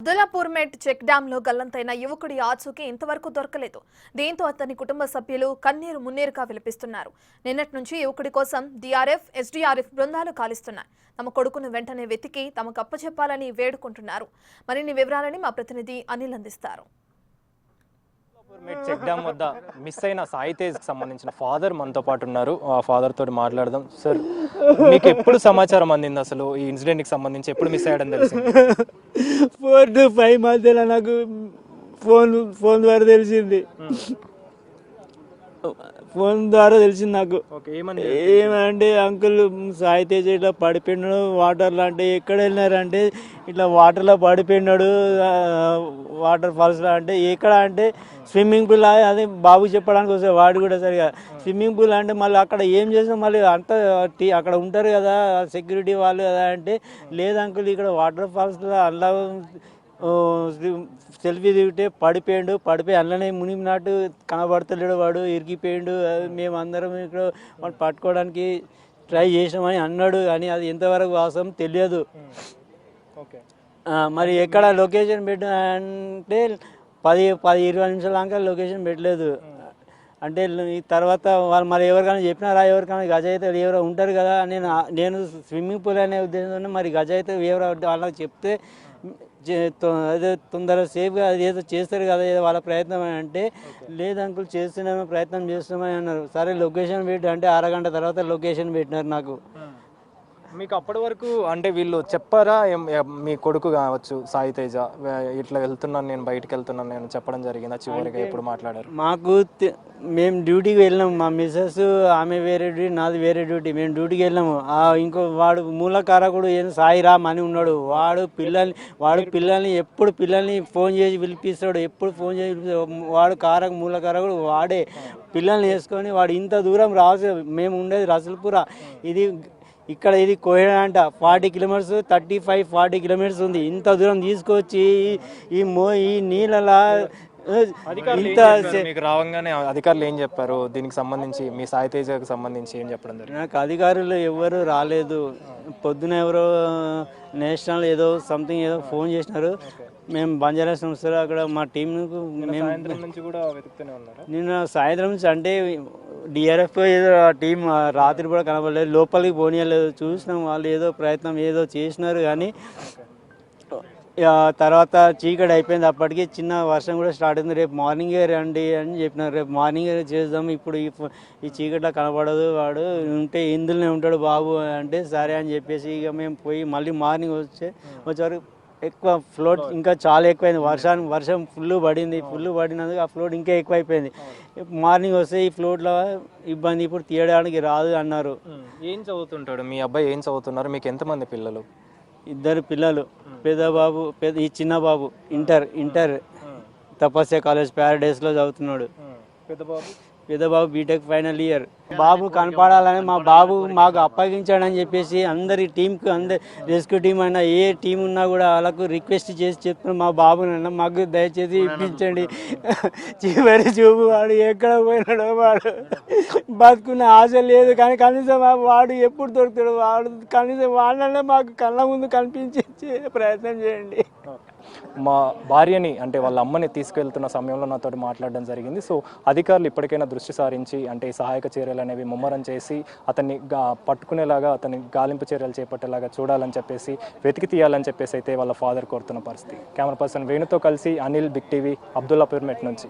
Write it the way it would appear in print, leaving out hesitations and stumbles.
అబ్దుల్లాపూర్ మెట్ check dam లో గల్లంతైన యువకుడి ఆచూకీ ఇంతవరకు దొరకలేదు. దీంతో అతని కుటుంబ సభ్యులు కన్నీరు మున్నీరుగా విలపిస్తున్నారు. నిన్నటి నుంచి యువకుడి కోసం డిఆర్ఎఫ్, ఎస్డీఆర్ఎఫ్ బృందాలు కాలిస్తున్నాయి. తమ కొడుకును వెంటనే వెతికి తమకు అప్పచెప్పాలని వేడుకుంటున్నారు. మరిన్ని వివరాలని మా ప్రతినిధి అనిల్ అందిస్తారు. చెక్ డ్యామ్ వద్ద మిస్ అయిన సాయి తేజ్ సంబంధించిన ఫాదర్ మనతో పాటు ఉన్నారు. ఆ ఫాదర్ తోటి మాట్లాడదాం. సార్, మీకు ఎప్పుడు సమాచారం అందింది? అసలు ఈ ఇన్సిడెంట్ కి సంబంధించి ఎప్పుడు మిస్ అయ్యాడని తెలిసింది? 4 to 5 మధ్యలో నాకు ఫోన్ ద్వారా తెలిసింది. ఫోన్ ద్వారా తెలిసింది నాకు. ఏమంటే అంకుల్ సాయి తేజ్ ఇట్లా పడిపోయినాడు వాటర్లో. అంటే ఎక్కడ వెళ్ళినారంటే ఇట్లా వాటర్లో పడిపోయినాడు, వాటర్ ఫాల్స్లో. అంటే ఎక్కడ అంటే స్విమ్మింగ్ పూల్. అదే బాబు చెప్పడానికి వస్తే వాడు కూడా సరిగా స్విమ్మింగ్ పూల్ అంటే మళ్ళీ అక్కడ ఏం చేసాం, మళ్ళీ అంతా అక్కడ ఉంటారు కదా సెక్యూరిటీ వాళ్ళు కదా. అంటే లేదు అంకుల్, ఇక్కడ వాటర్ ఫాల్స్లో అలా సెల్ఫీ దిగితే పడిపోయి అందులోనే మునిగినట్టు కనబడతలేడు, వాడు ఇరికిపోయాడు. మేమందరం ఇక్కడ వాడు పట్టుకోవడానికి ట్రై చేసామని అన్నాడు, కానీ అది ఎంతవరకు వాస్తవం తెలియదు. మరి ఎక్కడ లొకేషన్ పెట్ట అంటే 10-20 నిమిషాల దాకా లొకేషన్ పెట్టలేదు. అంటే తర్వాత వాళ్ళు మరి ఎవరికైనా చెప్పినారా, ఎవరికైనా గజయితే ఎవరో ఉంటారు కదా. నేను స్విమ్మింగ్ పూల్ అనే ఉద్దేశంతో మరి గజయితే ఎవరో వాళ్ళకి చెప్తే అదే తొందరగా సేఫ్గా అది ఏదో చేస్తారు కదా, ఏదో వాళ్ళ ప్రయత్నం అని. అంటే లేదు అంకుల్, చేస్తున్నామో ప్రయత్నం చేస్తున్నామని అన్నారు. సరే లొకేషన్ పెట్టి అంటే అరగంట తర్వాత లొకేషన్ పెట్టినారు నాకు. మీకు అప్పటి వరకు అంటే వీళ్ళు చెప్పారా? మీ కొడుకు కావచ్చు సాయి తేజ ఇట్లా వెళ్తున్నాను, నేను బయటకు వెళ్తున్నాను నేను చెప్పడం జరిగిందా? చివరిగా ఎప్పుడు మాట్లాడారు? మాకు మేము డ్యూటీకి వెళ్ళినాము. మా మిస్సెస్ ఆమె వేరే డ్యూటీ, నాది వేరే డ్యూటీ. మేము డ్యూటీకి వెళ్ళాము. ఇంకో వాడు మూలకారకుడు ఏం సాయిరామ్ అని ఉన్నాడు. వాడు పిల్లల్ని ఎప్పుడు ఫోన్ చేసి పిలిపిస్తాడు, ఎప్పుడు ఫోన్ చేసి పిలిపిస్తాడు. వాడు మూలకారకుడు వాడే. పిల్లల్ని వేసుకొని వాడు ఇంత దూరం రావచ్చు. మేము ఉండేది రసల్పుర. ఇది కోయడ అంట 40 కిలోమీటర్స్, 35-40 కిలోమీటర్స్ ఉంది. ఇంత దూరం తీసుకొచ్చి ఈ నీళ్ళలా రావంగానే అధికారులు ఏం చెప్పారు దీనికి సంబంధించి? మీ సాయి తేజకు సంబంధించి ఏం చెప్పడం జరిగింది? నాకు అధికారులు ఎవరు రాలేదు. పొద్దున ఎవరో నేషనల్ ఏదో సంథింగ్ ఏదో ఫోన్ చేసినారు. మేము బంజారా సంస్థలో అక్కడ మా టీం నిన్న సాయంత్రం నుంచి అంటే డిఆర్ఎఫ్ ఏదో టీం రాత్రి కూడా కనబడలేదు, లోపలికి పోనీయలేదు. చూసినాం వాళ్ళు ఏదో ప్రయత్నం ఏదో చేసినారు, కానీ తర్వాత చీకటి అయిపోయింది. అప్పటికి చిన్న వర్షం కూడా స్టార్ట్ అయింది. రేపు మార్నింగే రండి అని చెప్పినారు. రేపు మార్నింగే చేద్దాం, ఇప్పుడు ఈ చీకట్లో కనబడదు, వాడు ఉంటే ఇందులోనే ఉంటాడు బాబు అంటే సరే అని చెప్పేసి ఇక మేము పోయి మళ్ళీ మార్నింగ్ వచ్చేవరకు ఎక్కువ ఫ్లోట్ ఇంకా చాలా ఎక్కువైంది. వర్షం ఫుల్ పడినందుకు ఆ ఫ్లోట్ ఇంకా ఎక్కువైపోయింది. మార్నింగ్ వస్తే ఈ ఫ్లోట్లో ఇబ్బంది, ఇప్పుడు తీయడానికి రాదు అన్నారు. ఏం చదువుతుంటాడు మీ అబ్బాయి? ఏం చదువుతున్నారు? మీకు ఎంతమంది పిల్లలు? 2 పిల్లలు. ఈ చిన్న బాబు ఇంటర్ తపస్య కాలేజ్ ప్యారడైస్లో చదువుతున్నాడు. పెద్ద బాబు బీటెక్ ఫైనల్ ఇయర్. బాబు కనపడాలని మా బాబు మాకు అప్పగించాడని చెప్పేసి అందరి టీంకి, రెస్క్యూ టీం అయినా ఏ టీం ఉన్నా కూడా వాళ్ళకు రిక్వెస్ట్ చేసి చెప్తున్నాం, మా బాబునైనా మాకు దయచేసి ఇప్పించండి. చివరి చూపు వాడు ఎక్కడ పోయినాడో, వాడు బతుకున్న ఆశ లేదు, కానీ కనీసం వాడు ఎప్పుడు దొరుకుతాడు, వాడు కనీసం వాడినన్నా మాకు కళ్ళ ముందు కనిపించే ప్రయత్నం చేయండి. మా భార్యని అంటే వాళ్ళ అమ్మని తీసుకెళ్తున్న సమయంలో నాతో మాట్లాడడం జరిగింది. సో అధికారులు ఇప్పటికైనా దృష్టి సారించి అంటే సహాయక చర్యలు అనేవి ముమ్మరం చేసి అతన్ని పట్టుకునేలాగా, అతన్ని గాలింపు చర్యలు చేపట్టేలాగా చూడాలని చెప్పేసి, వెతికి తీయాలని చెప్పేసి అయితే వాళ్ళ ఫాదర్ కోరుతున్న పరిస్థితి. కెమెరా పర్సన్ వేణుతో కలిసి అనిల్, బిగ్ టీవీ, అబ్దుల్లాపూర్ మెట్ నుంచి.